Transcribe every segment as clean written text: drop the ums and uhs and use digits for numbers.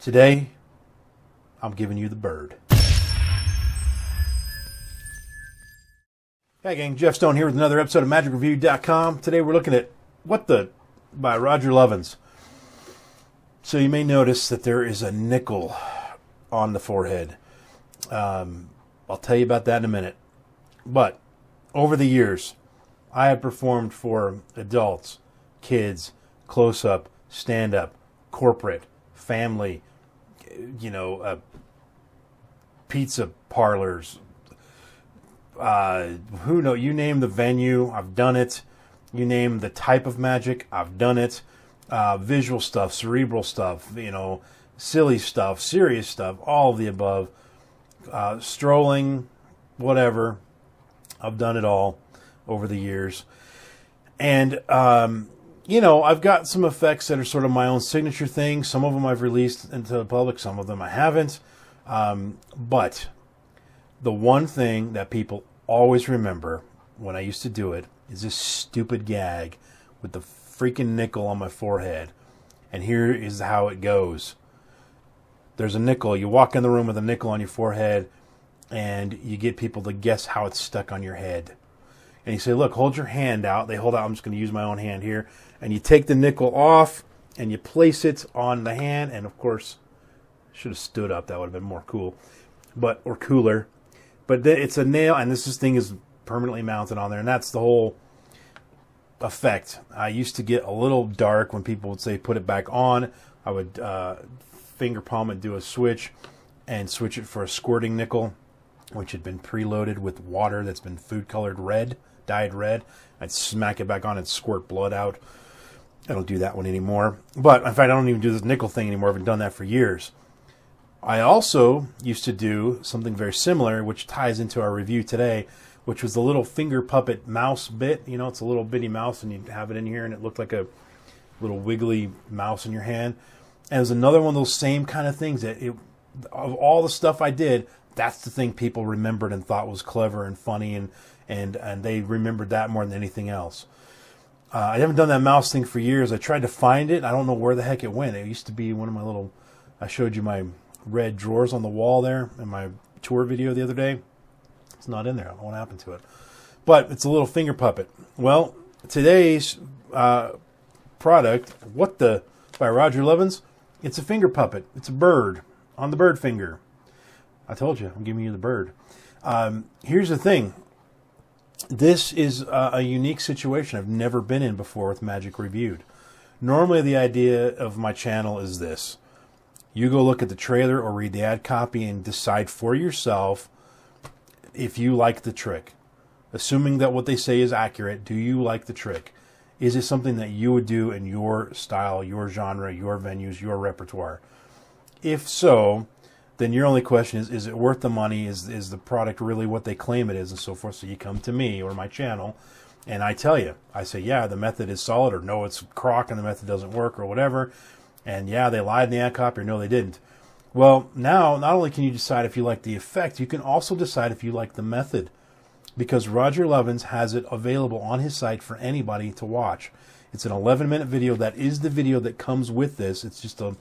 Today, I'm giving you the bird. Hey gang, Jeff Stone here with another episode of MagicReview.com. Today we're looking at What the by Rodger Lovins. So you may notice that there is a nickel on the forehead. I'll tell you about that in a minute. But over the years, I have performed for adults, kids, close-up, stand-up, corporate, family, pizza parlors, you name the venue, I've done it. You name the type of magic, I've done it. Visual stuff, cerebral stuff, silly stuff, serious stuff, all of the above. Strolling, whatever. I've done it all over the years. And, I've got some effects that are sort of my own signature thing. Some of them I've released into the public, some of them I haven't. But the one thing that people always remember when I used to do it is this stupid gag with the freaking nickel on my forehead. And here is how it goes. There's a nickel. You walk in the room with a nickel on your forehead, and you get people to guess how it's stuck on your head. And you say, look, hold your hand out. They hold out. I'm just going to use my own hand here. And you take the nickel off, and you place it on the hand. And, of course, I should have stood up. That would have been more cool. Or cooler. But it's a nail, and this thing is permanently mounted on there. And that's the whole effect. I used to get a little dark when people would say put it back on. I would finger palm it, do a switch, and switch it for a squirting nickel, which had been preloaded with water that's been food-colored red, dyed red. I'd smack it back on and squirt blood out. I don't do that one anymore. But, in fact, I don't even do this nickel thing anymore. I haven't done that for years. I also used to do something very similar, which ties into our review today, which was the little finger puppet mouse bit. It's a little bitty mouse, and you have it in here, and it looked like a little wiggly mouse in your hand. And it was another one of those same kind of things. Of all the stuff I did, that's the thing people remembered and thought was clever and funny, and they remembered that more than anything else. I haven't done that mouse thing for years. I tried to find it. I don't know where the heck it went. It used to be one of my little... I showed you my red drawers on the wall there in my tour video the other day. It's not in there. I don't know what happened to it. But it's a little finger puppet. Well, today's product, by Rodger Lovins, it's a finger puppet. It's a bird on the bird finger. I told you, I'm giving you the bird. Here's the thing. This is a unique situation I've never been in before with Magic Reviewed. Normally the idea of my channel is this. You go look at the trailer or read the ad copy and decide for yourself if you like the trick. Assuming that what they say is accurate, do you like the trick? Is it something that you would do in your style, your genre, your venues, your repertoire? If so, then your only question is it worth the money? Is the product really what they claim it is, and so forth? So you come to me or my channel, and I tell you. I say, yeah, the method is solid, or no, it's crock and the method doesn't work, or whatever. And yeah, they lied in the ad copy, or no, they didn't. Well, now, not only can you decide if you like the effect, you can also decide if you like the method. Because Rodger Lovins has it available on his site for anybody to watch. It's an 11-minute video. That is the video that comes with this. It's just a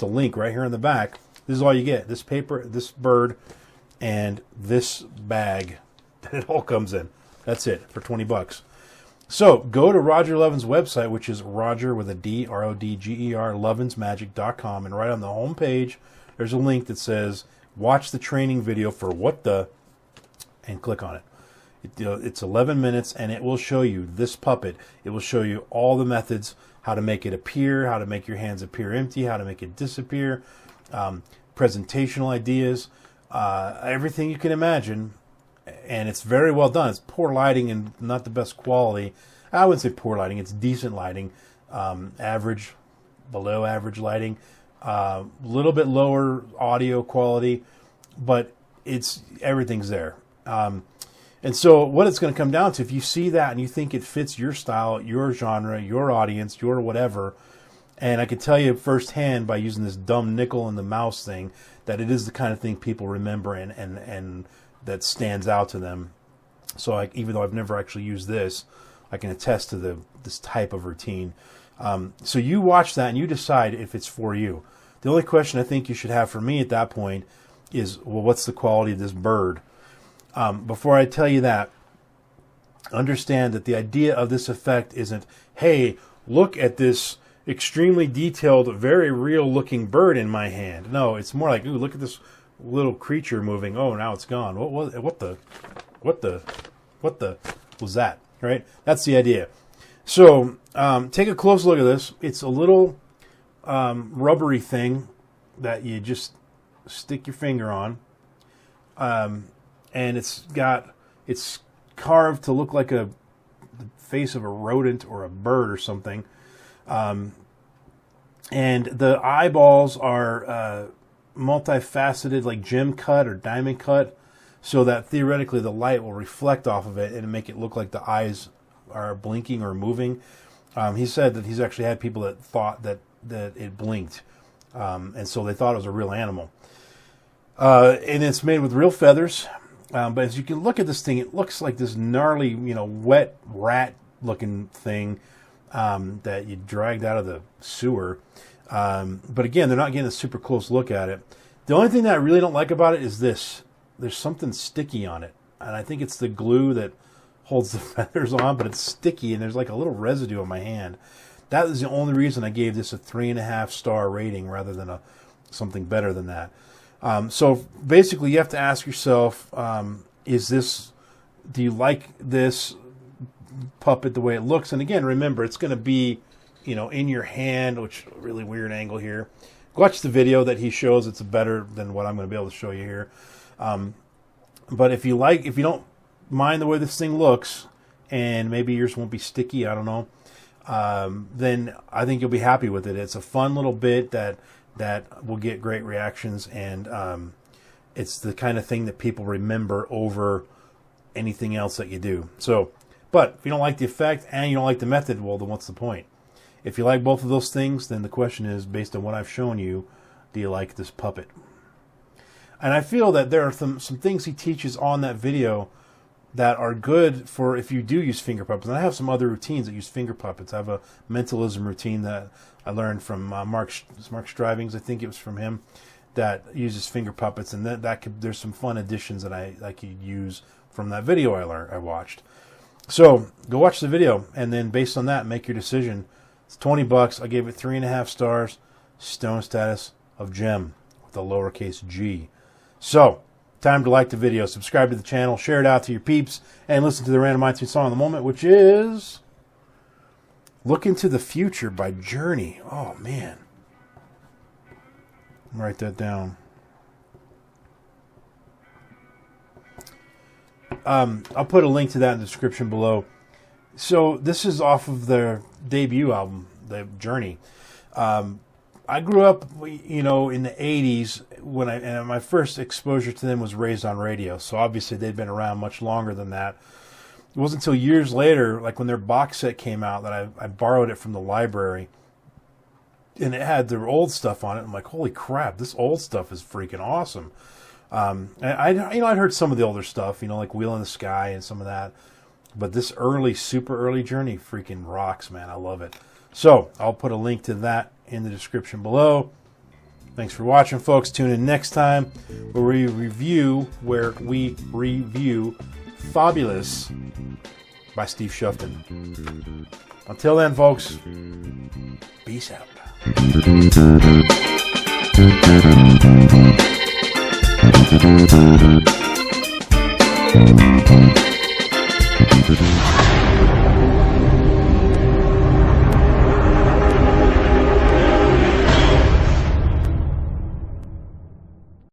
link right here in the back. This is all you get. This paper, this bird, and this bag that it all comes in. That's it for 20 bucks. So go to Rodger Lovins' website, which is Rodger with a D, R-O-D-G-E-R, lovinsmagic.com, and right on the home page, there's a link that says, watch the training video for what the, and click on it. It's 11 minutes, and it will show you this puppet. It will show you all the methods, how to make it appear, how to make your hands appear empty, how to make it disappear, presentational ideas, everything you can imagine. And it's very well done. It's poor lighting and not the best quality. I wouldn't say poor lighting. It's decent lighting, average, below average lighting, a little bit lower audio quality, but everything's there. And so what it's going to come down to, if you see that and you think it fits your style, your genre, your audience, your whatever, and I can tell you firsthand by using this dumb nickel and the mouse thing that it is the kind of thing people remember and that stands out to them. So even though I've never actually used this, I can attest to this type of routine. So you watch that and you decide if it's for you. The only question I think you should have for me at that point is, well, what's the quality of this bird? Before I tell you that, understand that the idea of this effect isn't, hey, look at this extremely detailed, very real-looking bird in my hand. No, it's more like, ooh, look at this little creature moving. Oh, now it's gone. What the was that? Right? That's the idea. So take a close look at this. It's a little rubbery thing that you just stick your finger on, and it's carved to look like the face of a rodent or a bird or something. And the eyeballs are multifaceted, like gem cut or diamond cut, so that theoretically the light will reflect off of it and make it look like the eyes are blinking or moving. He said that he's actually had people that thought that it blinked, and so they thought it was a real animal. And it's made with real feathers. But as you can look at this thing, it looks like this gnarly, wet rat-looking thing that you dragged out of the sewer. But again, they're not getting a super close look at it. The only thing that I really don't like about it is this. There's something sticky on it. And I think it's the glue that holds the feathers on, but it's sticky, and there's like a little residue on my hand. That is the only reason I gave this a 3.5 star rating rather than something better than that. So basically, you have to ask yourself, do you like this puppet the way it looks? And again, remember, it's going to be, in your hand, which is a really weird angle here. Watch the video that he shows. It's better than what I'm going to be able to show you here. But if you don't mind the way this thing looks, and maybe yours won't be sticky, I don't know, then I think you'll be happy with it. It's a fun little bit that will get great reactions, and it's the kind of thing that people remember over anything else that you do. So, but if you don't like the effect and you don't like the method, well, then what's the point? If you like both of those things, then the question is, based on what I've shown you, do you like this puppet? And I feel that there are some things he teaches on that video that are good for if you do use finger puppets. And I have some other routines that use finger puppets. I have a mentalism routine that I learned from Mark Strivings, I think it was from him, that uses finger puppets, and there's some fun additions that I could use from that video I watched. So go watch the video, and then based on that, make your decision. It's $20. I gave it 3.5 stars. Stone status of gem with a lowercase g. So time to like the video, subscribe to the channel, share it out to your peeps, and listen to the Random iTunes song of the moment, which is Look Into the Future by Journey. Oh, man. Write that down. I'll put a link to that in the description below. So this is off of their debut album, The Journey. I grew up, in the 80s, and my first exposure to them was Raised on Radio. So obviously they'd been around much longer than that. It wasn't until years later, like when their box set came out, that I borrowed it from the library. And it had their old stuff on it. I'm like, holy crap, this old stuff is freaking awesome. I'd heard some of the older stuff, like Wheel in the Sky and some of that. But this super early Journey freaking rocks, man. I love it. So I'll put a link to that in the description below. Thanks for watching, folks. Tune in next time where we review Fabulous by Steve Shufton. Until then, folks, peace out.